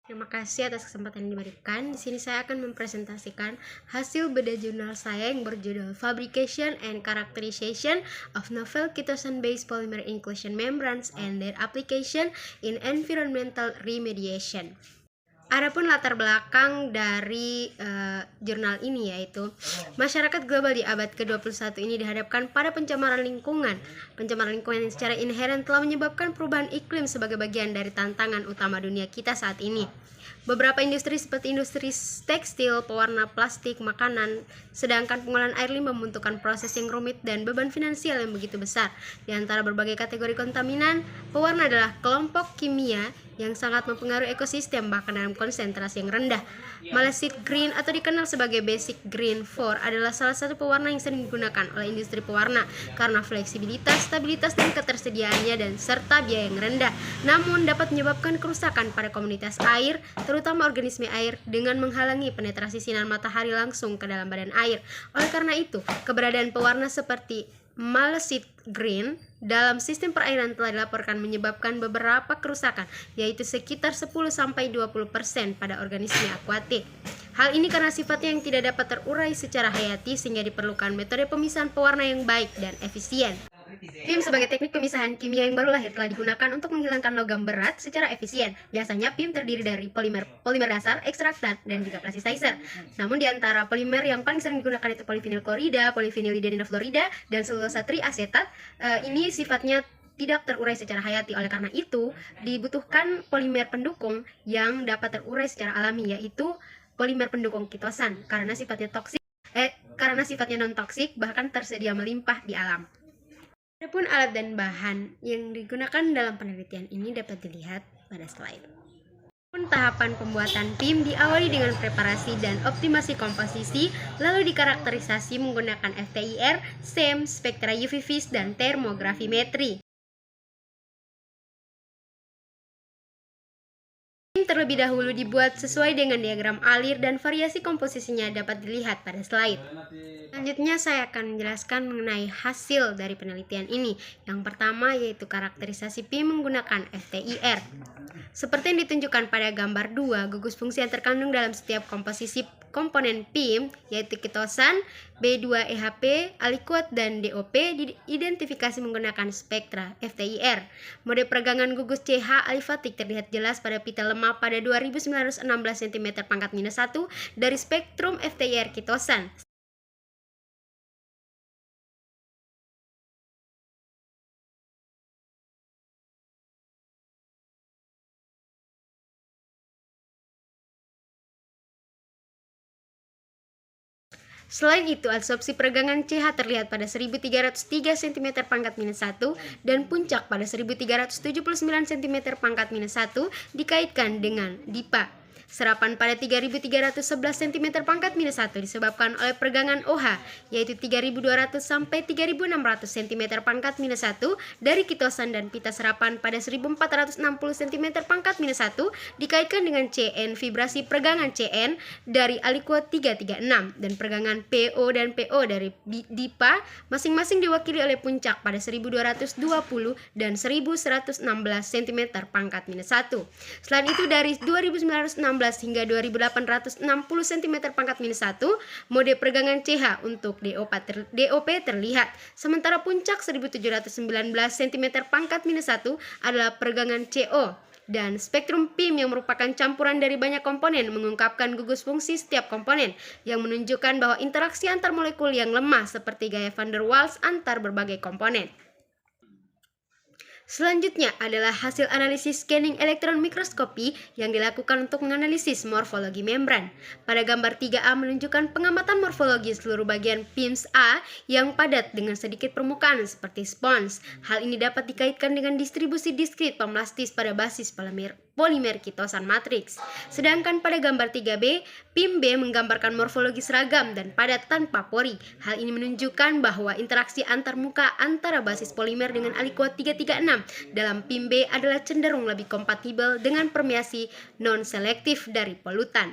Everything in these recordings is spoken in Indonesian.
Terima kasih atas kesempatan yang diberikan. Di sini saya akan mempresentasikan hasil bedah jurnal saya yang berjudul Fabrication and Characterization of Novel Chitosan-Based Polymer Inclusion Membranes and Their Application in Environmental Remediation. Adapun latar belakang dari jurnal ini yaitu masyarakat global di abad ke-21 ini dihadapkan pada pencemaran lingkungan. Pencemaran lingkungan yang secara inheren telah menyebabkan perubahan iklim sebagai bagian dari tantangan utama dunia kita saat ini. Beberapa industri seperti industri tekstil, pewarna, plastik, makanan, sedangkan pengolahan air limbah membutuhkan proses yang rumit dan beban finansial yang begitu besar. Di antara berbagai kategori kontaminan, pewarna adalah kelompok kimia yang sangat mempengaruhi ekosistem bahkan dalam konsentrasi yang rendah. Malesit green atau dikenal sebagai basic green 4 adalah salah satu pewarna yang sering digunakan oleh industri pewarna karena fleksibilitas, stabilitas, dan ketersediaannya dan serta biaya yang rendah. Namun dapat menyebabkan kerusakan pada komunitas air, terutama organisme air, dengan menghalangi penetrasi sinar matahari langsung ke dalam badan air. Oleh karena itu, keberadaan pewarna seperti malesit green dalam sistem perairan telah dilaporkan menyebabkan beberapa kerusakan, yaitu sekitar 10-20% pada organisme akuatik. Hal ini karena sifatnya yang tidak dapat terurai secara hayati sehingga diperlukan metode pemisahan pewarna yang baik dan efisien. PIM sebagai teknik pemisahan kimia yang baru lahir telah digunakan untuk menghilangkan logam berat secara efisien. Biasanya PIM terdiri dari polimer dasar, ekstraktan, dan juga plasticizer. Namun di antara polimer yang paling sering digunakan itu polivinil klorida, polivinil lidenofluorida, dan selulosa triasetat. Ini sifatnya tidak terurai secara hayati. Oleh karena itu, dibutuhkan polimer pendukung yang dapat terurai secara alami, yaitu polimer pendukung kitosan karena sifatnya non-toksik bahkan tersedia melimpah di alam. Adapun alat dan bahan yang digunakan dalam penelitian ini dapat dilihat pada slide. Tahapan pembuatan PIM diawali dengan preparasi dan optimasi komposisi, lalu dikarakterisasi menggunakan FTIR, SEM, spektra UV vis, dan termografimetri. Terlebih dahulu dibuat sesuai dengan diagram alir dan variasi komposisinya dapat dilihat pada slide. Selanjutnya saya akan menjelaskan mengenai hasil dari penelitian ini. Yang pertama yaitu karakterisasi PIM menggunakan FTIR. Seperti yang ditunjukkan pada gambar 2, gugus fungsi yang terkandung dalam setiap komposisi komponen PIM yaitu kitosan, B2EHP, alikuat, dan DOP diidentifikasi menggunakan spektra FTIR. Mode peregangan gugus CH alifatik terlihat jelas pada pita lemah pada 2916 cm pangkat minus 1 dari spektrum FTIR kitosan. Selain itu, absorpsi peregangan CH terlihat pada 1303 cm pangkat minus 1 dan puncak pada 1379 cm pangkat minus 1 dikaitkan dengan DIPA. Serapan pada 3311 cm pangkat minus 1 disebabkan oleh peregangan OH, yaitu 3200 sampai 3600 cm pangkat minus 1 dari kitosan, dan pita serapan pada 1460 cm pangkat minus 1 dikaitkan dengan CN, vibrasi peregangan CN dari alikuat 336, dan peregangan PO dan PO dari DIPA masing-masing diwakili oleh puncak pada 1220 dan 1116 cm pangkat minus 1. Selain itu dari 2916 hingga 2860 cm pangkat minus 1, mode peregangan CH untuk DOP terlihat, sementara puncak 1719 cm pangkat minus 1 adalah peregangan CO. Dan spektrum PIM yang merupakan campuran dari banyak komponen mengungkapkan gugus fungsi setiap komponen yang menunjukkan bahwa interaksi antar molekul yang lemah seperti gaya van der Waals antar berbagai komponen. Selanjutnya adalah hasil analisis scanning elektron mikroskopi yang dilakukan untuk menganalisis morfologi membran. Pada gambar 3A menunjukkan pengamatan morfologi seluruh bagian PIMS A yang padat dengan sedikit permukaan seperti spons. Hal ini dapat dikaitkan dengan distribusi diskrit pemlastis pada basis polimer kitosan matriks. Sedangkan pada gambar 3B, PIM B menggambarkan morfologi seragam dan padat tanpa pori. Hal ini menunjukkan bahwa interaksi antar muka antara basis polimer dengan alikuat 336 dalam PIM B adalah cenderung lebih kompatibel dengan permeasi non-selektif dari polutan.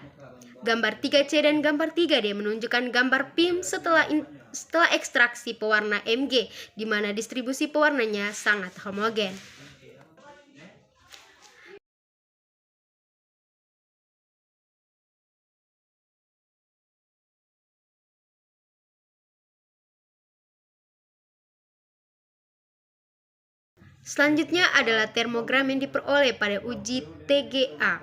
Gambar 3C dan gambar 3D menunjukkan gambar PIM setelah ekstraksi pewarna Mg, di mana distribusi pewarnanya sangat homogen. Selanjutnya adalah termogram yang diperoleh pada uji TGA.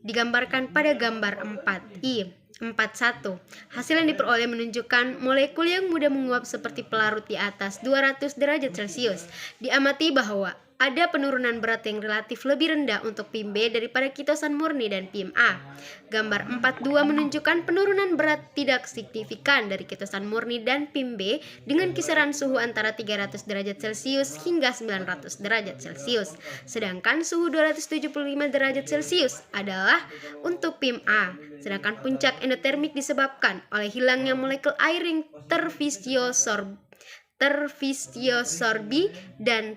Digambarkan pada gambar 4i. 41. Hasil yang diperoleh menunjukkan molekul yang mudah menguap seperti pelarut di atas 200 derajat Celcius. Diamati bahwa ada penurunan berat yang relatif lebih rendah untuk PIM B daripada kitosan murni dan PIM A. Gambar 42 menunjukkan penurunan berat tidak signifikan dari kitosan murni dan PIM B dengan kisaran suhu antara 300 derajat Celcius hingga 900 derajat Celcius. Sedangkan suhu 275 derajat Celcius adalah untuk PIM A. Sedangkan puncak endotermik disebabkan oleh hilangnya molekul air yang terfisiosorbi dan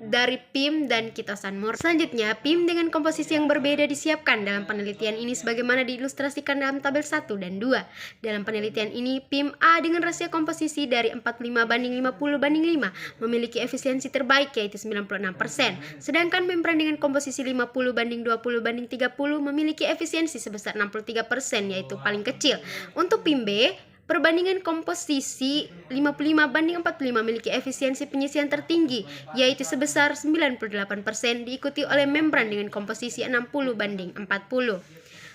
dari PIM dan kitosan murni. Selanjutnya, PIM dengan komposisi yang berbeda disiapkan dalam penelitian ini sebagaimana diilustrasikan dalam tabel 1 dan 2. Dalam penelitian ini, PIM A dengan rasio komposisi dari 45:50:5 memiliki efisiensi terbaik yaitu 96%. Sedangkan membran dengan komposisi 50:20:30 memiliki efisiensi sebesar 63% yaitu paling kecil. Untuk PIM B, perbandingan komposisi 55:45 memiliki efisiensi penyisian tertinggi, yaitu sebesar 98%, diikuti oleh membran dengan komposisi 60:40.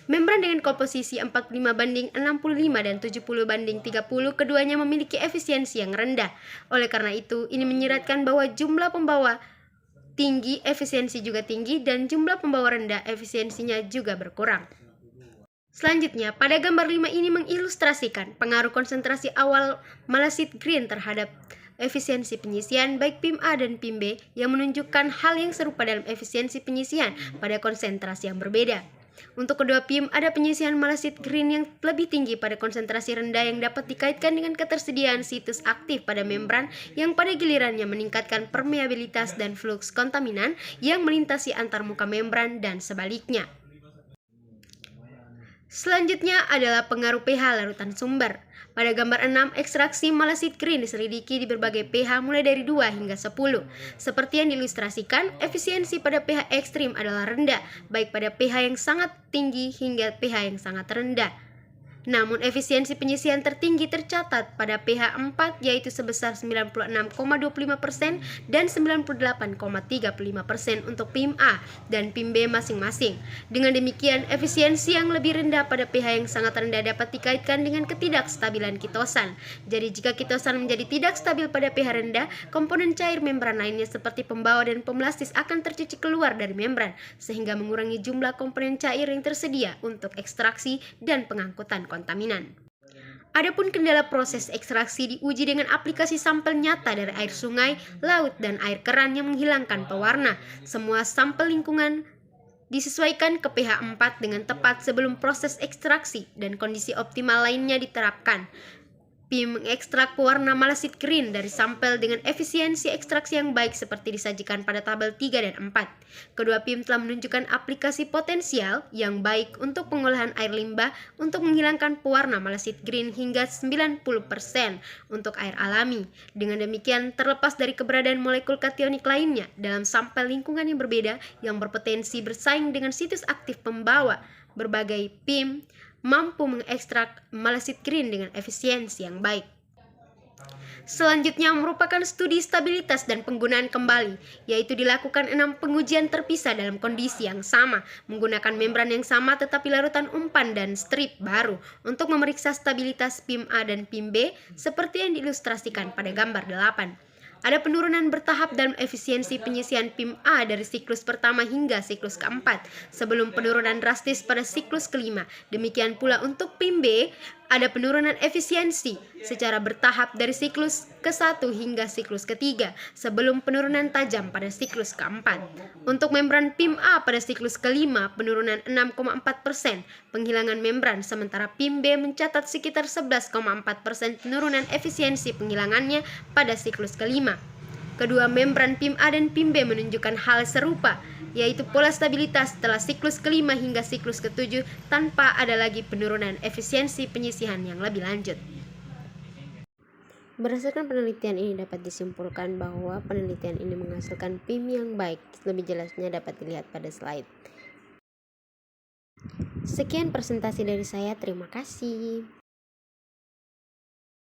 Membran dengan komposisi 45:65 dan 70:30, keduanya memiliki efisiensi yang rendah. Oleh karena itu, ini menyiratkan bahwa jumlah pembawa tinggi efisiensi juga tinggi dan jumlah pembawa rendah efisiensinya juga berkurang. Selanjutnya, pada gambar 5 ini mengilustrasikan pengaruh konsentrasi awal malasid green terhadap efisiensi penyisian baik PIM A dan PIM B yang menunjukkan hal yang serupa dalam efisiensi penyisian pada konsentrasi yang berbeda. Untuk kedua PIM, ada penyisian malasid green yang lebih tinggi pada konsentrasi rendah yang dapat dikaitkan dengan ketersediaan situs aktif pada membran yang pada gilirannya meningkatkan permeabilitas dan fluks kontaminan yang melintasi antar muka membran dan sebaliknya. Selanjutnya adalah pengaruh pH larutan sumber. Pada gambar 6, ekstraksi malasid green diselidiki di berbagai pH mulai dari 2 hingga 10. Seperti yang diilustrasikan, efisiensi pada pH ekstrim adalah rendah, baik pada pH yang sangat tinggi hingga pH yang sangat rendah. Namun efisiensi penyisian tertinggi tercatat pada pH 4 yaitu sebesar 96,25% dan 98,35% untuk PIM A dan PIM B masing-masing. Dengan demikian, efisiensi yang lebih rendah pada pH yang sangat rendah dapat dikaitkan dengan ketidakstabilan kitosan. Jadi jika kitosan menjadi tidak stabil pada pH rendah, komponen cair membran lainnya seperti pembawa dan pemelastis akan tercuci keluar dari membran, sehingga mengurangi jumlah komponen cair yang tersedia untuk ekstraksi dan pengangkutan kontaminan. Adapun kendala proses ekstraksi diuji dengan aplikasi sampel nyata dari air sungai, laut, dan air keran yang menghilangkan pewarna. Semua sampel lingkungan disesuaikan ke pH 4 dengan tepat sebelum proses ekstraksi dan kondisi optimal lainnya diterapkan. PIM mengekstrak pewarna malasid green dari sampel dengan efisiensi ekstraksi yang baik seperti disajikan pada tabel 3 dan 4. Kedua PIM telah menunjukkan aplikasi potensial yang baik untuk pengolahan air limbah untuk menghilangkan pewarna malasid green hingga 90% untuk air alami. Dengan demikian, terlepas dari keberadaan molekul kationik lainnya dalam sampel lingkungan yang berbeda yang berpotensi bersaing dengan situs aktif pembawa, berbagai PIM mampu mengekstrak malasid green dengan efisiensi yang baik. Selanjutnya merupakan studi stabilitas dan penggunaan kembali, yaitu dilakukan 6 pengujian terpisah dalam kondisi yang sama, menggunakan membran yang sama tetapi larutan umpan dan strip baru untuk memeriksa stabilitas PIM A dan PIM B seperti yang diilustrasikan pada gambar 8. Ada penurunan bertahap dalam efisiensi penyisian PIM A dari siklus pertama hingga siklus keempat, sebelum penurunan drastis pada siklus kelima. Demikian pula untuk PIM B, ada penurunan efisiensi secara bertahap dari siklus ke-1 hingga siklus ketiga, sebelum penurunan tajam pada siklus keempat. Untuk membran PIM A pada siklus kelima, penurunan 6,4% penghilangan membran, sementara PIM B mencatat sekitar 11,4% penurunan efisiensi penghilangannya pada siklus kelima. Kedua membran PIM A dan PIM B menunjukkan hal serupa, yaitu pola stabilitas setelah siklus kelima hingga siklus ketujuh tanpa ada lagi penurunan efisiensi penyisihan yang lebih lanjut. Berdasarkan penelitian ini dapat disimpulkan bahwa penelitian ini menghasilkan PIM yang baik. Lebih jelasnya dapat dilihat pada slide. Sekian presentasi dari saya, terima kasih.